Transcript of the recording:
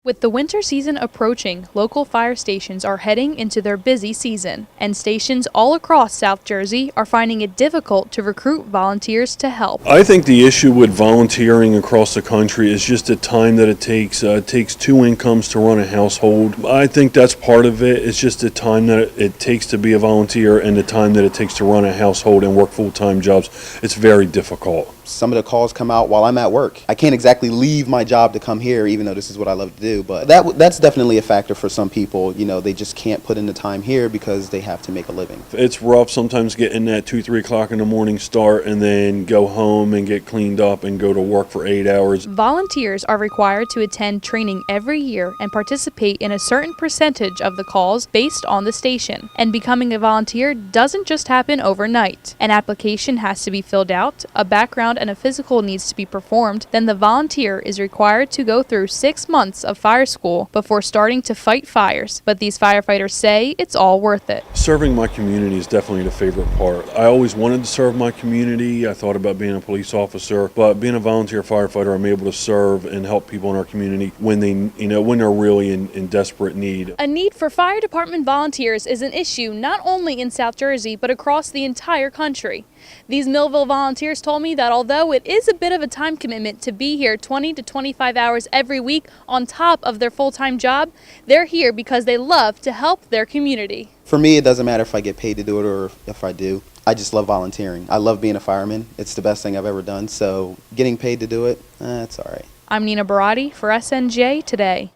With the winter season approaching, local fire stations are heading into their busy season, and stations all across South Jersey are finding it difficult to recruit volunteers to help. I think the issue with volunteering across the country is just the time that it takes. It takes two incomes to run a household. I think that's part of it. It's just the time that it takes to be a volunteer and the time that it takes to run a household and work full-time jobs. It's very difficult. Some of the calls come out while I'm at work. I can't exactly leave my job to come here, even though this is what I love to do. But that's definitely a factor for some people. You know, they just can't put in the time here because they have to make a living. It's rough sometimes getting that 2-3 o'clock in the morning start and then go home and get cleaned up and go to work for 8 hours. Volunteers are required to attend training every year and participate in a certain percentage of the calls based on the station. And becoming a volunteer doesn't just happen overnight. An application has to be filled out, a background and a physical needs to be performed, then the volunteer is required to go through 6 months of fire school before starting to fight fires. But these firefighters say it's all worth it. Serving my community is definitely the favorite part. I always wanted to serve my community. I thought about being a police officer, but being a volunteer firefighter, I'm able to serve and help people in our community when they're really in desperate need. A need for fire department volunteers is an issue not only in South Jersey, but across the entire country. These Millville volunteers told me that although it is a bit of a time commitment to be here 20 to 25 hours every week on top of their full-time job, they're here because they love to help their community. For me, it doesn't matter if I get paid to do it or if I do. I just love volunteering. I love being a fireman. It's the best thing I've ever done. So getting paid to do it, it's all right. I'm Nina Barati for SNJ Today.